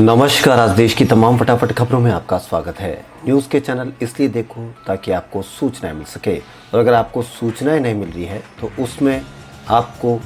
नमस्कार। आज देश की तमाम फटाफट खबरों में आपका स्वागत है। न्यूज़ के चैनल इसलिए देखो ताकि आपको सूचनाएं मिल सके, और अगर आपको सूचनाएं नहीं मिल रही है तो उसमें आपको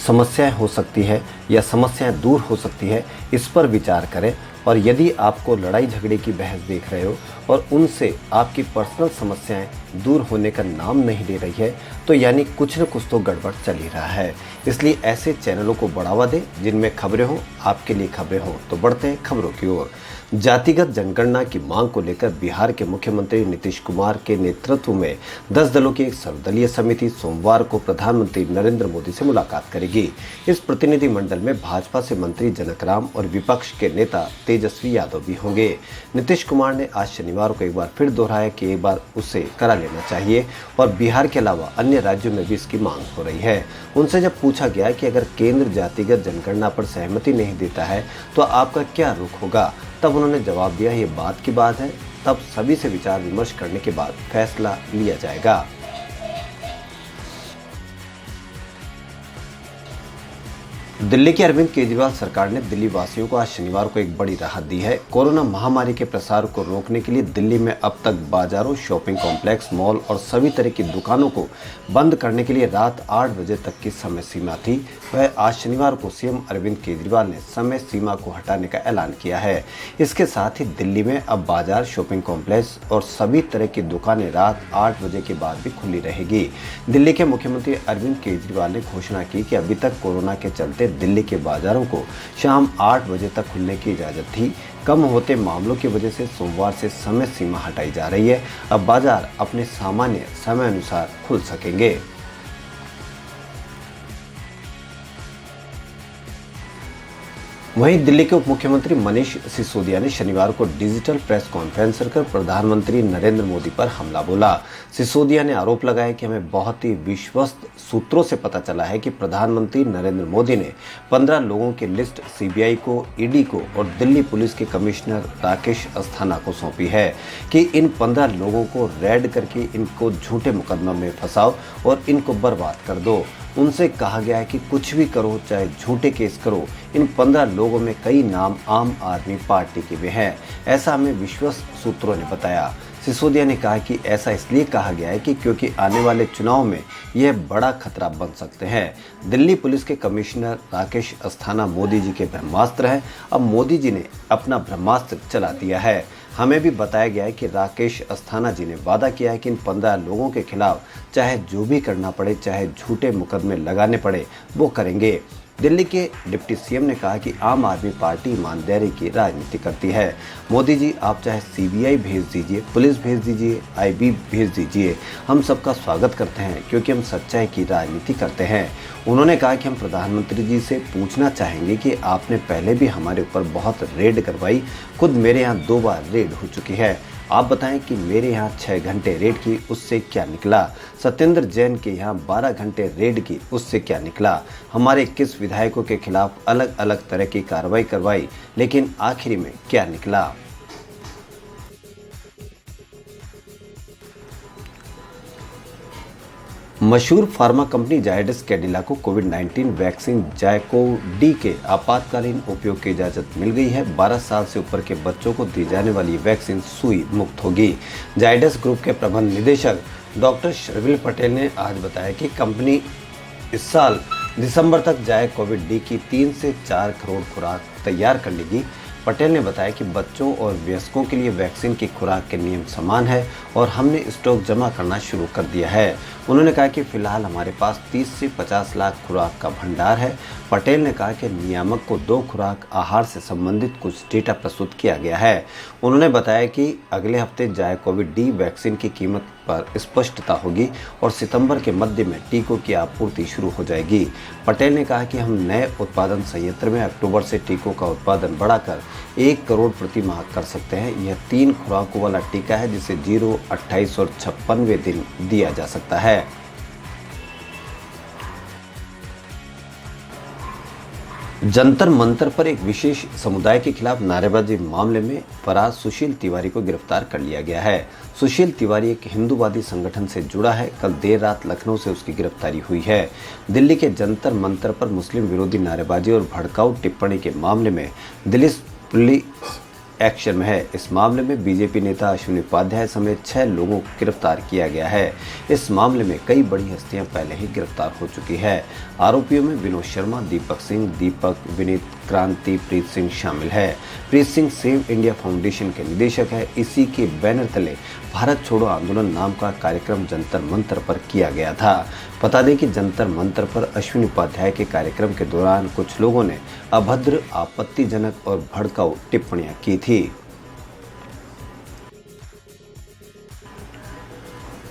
समस्याएं हो सकती है या समस्याएं दूर हो सकती है, इस पर विचार करें। और यदि आपको लड़ाई झगड़े की बहस देख रहे हो और उनसे आपकी पर्सनल समस्याएं दूर होने का नाम नहीं ले रही है, तो यानी कुछ न कुछ तो गड़बड़ चल ही रहा है। इसलिए ऐसे चैनलों को बढ़ावा दें जिनमें खबरें हो, आपके लिए खबरें हो। तो बढ़ते हैं खबरों की ओर। जातिगत जनगणना की मांग को लेकर बिहार के मुख्यमंत्री नीतीश कुमार के नेतृत्व में 10 दलों की एक सर्वदलीय समिति सोमवार को प्रधानमंत्री नरेंद्र मोदी से मुलाकात करेगी। इस प्रतिनिधिमंडल में भाजपा से मंत्री जनक राम और विपक्ष के नेता तेजस्वी यादव भी होंगे। नीतीश कुमार ने आज शनिवार को एक बार फिर दोहराया कि एक बार उसे करा लेना चाहिए, और बिहार के अलावा अन्य राज्यों में भी इसकी मांग हो रही है। उनसे जब पूछा गया कि अगर केंद्र जातिगत जनगणना पर सहमति नहीं देता है तो आपका क्या रुख होगा, तब उन्होंने जवाब दिया, ये बात की बात है, तब सभी से विचार विमर्श करने के बाद फैसला लिया जाएगा। दिल्ली की अरविंद केजरीवाल सरकार ने दिल्ली वासियों को आज शनिवार को एक बड़ी राहत दी है। कोरोना महामारी के प्रसार को रोकने के लिए दिल्ली में अब तक बाजारों, शॉपिंग कॉम्प्लेक्स, मॉल और सभी तरह की दुकानों को बंद करने के लिए रात 8 बजे तक की समय सीमा थी। वह आज शनिवार को सीएम अरविंद केजरीवाल ने समय सीमा को हटाने का ऐलान किया है। इसके साथ ही दिल्ली में अब बाजार, शॉपिंग कॉम्प्लेक्स और सभी तरह की दुकानें रात 8 बजे के बाद भी खुली रहेगी। दिल्ली के मुख्यमंत्री अरविंद केजरीवाल ने घोषणा की कि अभी तक कोरोना के चलते दिल्ली के बाजारों को शाम 8 बजे तक खुलने की इजाजत थी। कम होते मामलों की वजह से सोमवार से समय सीमा हटाई जा रही है। अब बाजार अपने सामान्य समय अनुसार खुल सकेंगे। वहीं दिल्ली के उप मुख्यमंत्री मनीष सिसोदिया ने शनिवार को डिजिटल प्रेस कॉन्फ्रेंस कर प्रधानमंत्री नरेंद्र मोदी पर हमला बोला। सिसोदिया ने आरोप लगाया कि हमें बहुत ही विश्वस्त सूत्रों से पता चला है कि प्रधानमंत्री नरेंद्र मोदी ने 15 लोगों की लिस्ट सीबीआई को, ईडी को और दिल्ली पुलिस के कमिश्नर राकेश अस्थाना को सौंपी है कि इन 15 लोगों को रेड करके इनको झूठे मुकदमा में फंसाओ और इनको बर्बाद कर दो। उनसे कहा गया है कि कुछ भी करो, चाहे झूठे केस करो। इन 15 लोगों में कई नाम आम आदमी पार्टी के भी हैं, ऐसा हमें विश्वस्त सूत्रों ने बताया। सिसोदिया ने कहा कि ऐसा इसलिए कहा गया है कि क्योंकि आने वाले चुनाव में यह बड़ा खतरा बन सकते हैं। दिल्ली पुलिस के कमिश्नर राकेश अस्थाना मोदी जी के ब्रह्मास्त्र हैं। अब मोदी जी ने अपना ब्रह्मास्त्र चला दिया है। हमें भी बताया गया है कि राकेश अस्थाना जी ने वादा किया है कि इन 15 लोगों के खिलाफ चाहे जो भी करना पड़े, चाहे झूठे मुकदमे लगाने पड़े, वो करेंगे। दिल्ली के डिप्टी सीएम ने कहा कि आम आदमी पार्टी ईमानदारी की राजनीति करती है। मोदी जी, आप चाहे सीबीआई भेज दीजिए, पुलिस भेज दीजिए, आईबी भेज दीजिए, हम सबका स्वागत करते हैं क्योंकि हम सच्चाई की राजनीति करते हैं। उन्होंने कहा कि हम प्रधानमंत्री जी से पूछना चाहेंगे कि आपने पहले भी हमारे ऊपर बहुत रेड करवाई, खुद मेरे यहाँ 2 बार रेड हो चुकी है। आप बताएं कि मेरे यहाँ 6 घंटे रेड की, उससे क्या निकला? सत्येंद्र जैन के यहाँ 12 घंटे रेड की, उससे क्या निकला? हमारे 21 विधायकों के खिलाफ अलग अलग तरह की कार्रवाई करवाई, लेकिन आखिरी में क्या निकला? मशहूर फार्मा कंपनी जायडस कैडिला को कोविड-19 वैक्सीन जायकोव-डी के आपातकालीन उपयोग की इजाज़त मिल गई है। 12 साल से ऊपर के बच्चों को दी जाने वाली वैक्सीन सुई मुक्त होगी। जायडस ग्रुप के प्रबंध निदेशक डॉक्टर शर्विल पटेल ने आज बताया कि कंपनी इस साल दिसंबर तक जायकोव-डी की 3 से 4 करोड़ खुराक तैयार कर लेगी। पटेल ने बताया कि बच्चों और वयस्कों के लिए वैक्सीन की खुराक के नियम समान है और हमने स्टॉक जमा करना शुरू कर दिया है। उन्होंने कहा कि फिलहाल हमारे पास 30 से 50 लाख खुराक का भंडार है। पटेल ने कहा कि नियामक को 2 खुराक आहार से संबंधित कुछ डेटा प्रस्तुत किया गया है। उन्होंने बताया कि अगले हफ्ते जायकोव-डी वैक्सीन की कीमत पर स्पष्टता होगी और सितंबर के मध्य में टीकों की आपूर्ति शुरू हो जाएगी। पटेल ने कहा कि हम नए उत्पादन संयंत्र में अक्टूबर से टीकों का उत्पादन बढ़ाकर 1 करोड़ प्रति माह कर सकते हैं। यह 3 खुराकों वाला टीका है जिसे 0, 28 और 56वें दिन दिया जा सकता है। जंतर मंतर पर एक विशेष समुदाय के खिलाफ नारेबाजी मामले में फरार सुशील तिवारी को गिरफ्तार कर लिया गया है। सुशील तिवारी एक हिंदूवादी संगठन से जुड़ा है। कल देर रात लखनऊ से उसकी गिरफ्तारी हुई है। दिल्ली के जंतर मंतर पर मुस्लिम विरोधी नारेबाजी और भड़काऊ टिप्पणी के मामले में दिल्ली पुलिस एक्शन में है। इस मामले में बीजेपी नेता अश्विनी उपाध्याय समेत 6 लोगों को गिरफ्तार किया गया है। इस मामले में कई बड़ी हस्तियां पहले ही गिरफ्तार हो चुकी है। आरोपियों में विनोद शर्मा, दीपक सिंह, विनीत, क्रांति, प्रीत सिंह शामिल है। Preet Singh save India foundation के निदेशक है। इसी के बैनर तले भारत छोड़ो आंदोलन नाम का कार्यक्रम जंतर मंतर पर किया गया था। बता दें कि जंतर मंतर पर अश्विनी उपाध्याय के कार्यक्रम के दौरान कुछ लोगों ने अभद्र, आपत्तिजनक और भड़काऊ टिप्पणियां की थी।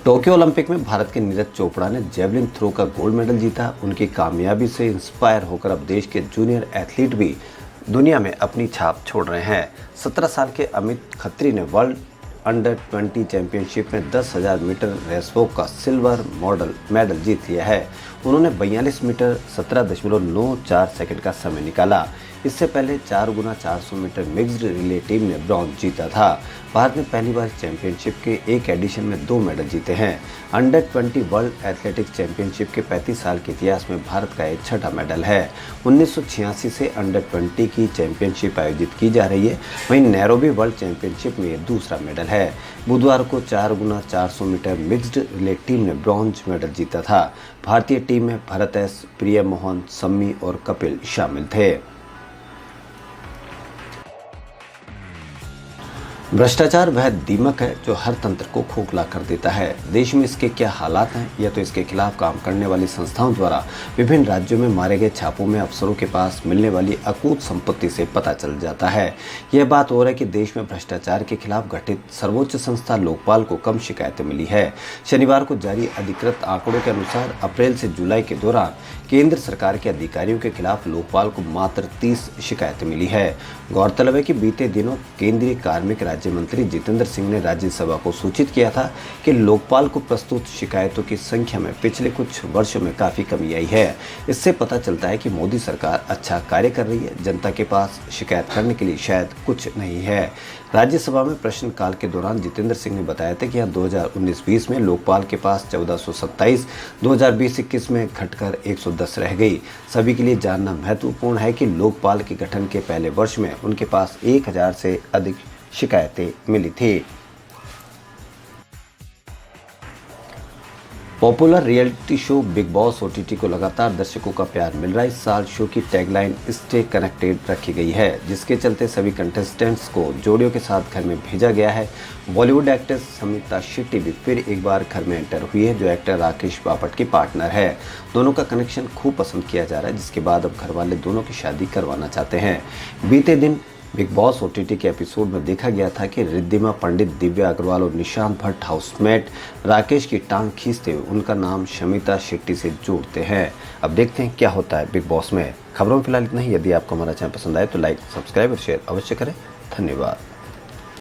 टोक्यो ओलंपिक में भारत के नीरज चोपड़ा ने जेवलिन थ्रो का गोल्ड मेडल जीता। उनकी कामयाबी से इंस्पायर होकर अब देश के जूनियर एथलीट भी दुनिया में अपनी छाप छोड़ रहे हैं। 17 साल के अमित खत्री ने वर्ल्ड अंडर 20 चैंपियनशिप में 10,000 मीटर रेस वॉक का सिल्वर मेडल जीत लिया है। उन्होंने 42 मीटर 17.94 सेकंड का समय निकाला। इससे पहले 4x400 metre mixed relay team ने ब्रॉन्ज जीता था। भारत ने पहली बार चैंपियनशिप के एक एडिशन में 2 मेडल जीते हैं। अंडर 20 वर्ल्ड एथलेटिक्स चैंपियनशिप के 35 साल के इतिहास में भारत का यह 6ठा मेडल है। 1986 से अंडर 20 की चैंपियनशिप आयोजित की जा रही है। वहीं नैरोबी वर्ल्ड चैंपियनशिप में यह दूसरा मेडल है। बुधवार को 4x400 metre mixed relay team ने ब्रॉन्ज मेडल जीता था। भारतीय टीम में भरत एस, प्रिय मोहन, सम्मी और कपिल शामिल थे। भ्रष्टाचार वह दीमक है जो हर तंत्र को खोखला कर देता है। देश में इसके क्या हालात हैं, यह तो इसके खिलाफ काम करने वाली संस्थाओं द्वारा विभिन्न राज्यों में मारे गए छापों में अफसरों के पास मिलने वाली अकूत संपत्ति से पता चल जाता है। यह बात और है कि देश में भ्रष्टाचार के खिलाफ गठित सर्वोच्च संस्था लोकपाल को कम शिकायतें मिली है। शनिवार को जारी अधिकृत आंकड़ों के अनुसार अप्रैल से जुलाई के दौरान केंद्र सरकार के अधिकारियों के खिलाफ लोकपाल को मात्र 30 शिकायतें मिली है। गौरतलब है कि बीते दिनों केंद्रीय कार्मिक राज्य मंत्री जितेंद्र सिंह ने राज्यसभा को सूचित किया था कि लोकपाल को प्रस्तुत शिकायतों की संख्या में पिछले कुछ वर्षों में काफी कमी आई है। इससे पता चलता है कि मोदी सरकार अच्छा कार्य कर रही है। जनता के पास शिकायत करने के लिए शायद कुछ नहीं है। राज्यसभा में प्रश्नकाल के दौरान जितेंद्र सिंह ने बताया था कि यहाँ 2019-20 में लोकपाल के पास 1427, 2020-21 में घटकर 110 रह गई। सभी के लिए जानना महत्वपूर्ण है कि लोकपाल के गठन के पहले वर्ष में उनके पास 1000 से अधिक शिकायतें मिली थी। Popular reality show big boss OTT को लगातार दर्शकों का प्यार मिल रहा है। इस साल शो की टैगलाइन स्टे कनेक्टेड रखी गई है, जिसके चलते सभी कंटेस्टेंट्स को जोड़ियों के साथ घर में भेजा गया है। बॉलीवुड एक्ट्रेस समिता शेट्टी भी फिर एक बार घर में एंटर हुई है, जो एक्टर राकेश बापट की पार्टनर है। दोनों का कनेक्शन खूब पसंद किया जा रहा है, जिसके बाद अब घर वाले दोनों की शादी करवाना चाहते हैं। बीते दिन बिग बॉस ओटीटी के एपिसोड में देखा गया था कि रिद्धिमा पंडित, दिव्या अग्रवाल और निशांत भट्ट हाउसमेट राकेश की टांग खींचते हुए उनका नाम शमिता शेट्टी से जोड़ते हैं। अब देखते हैं क्या होता है बिग बॉस में। खबरों में फिलहाल इतना ही। यदि आपको हमारा चैनल पसंद आए तो लाइक, सब्सक्राइब और शेयर अवश्य करें। धन्यवाद।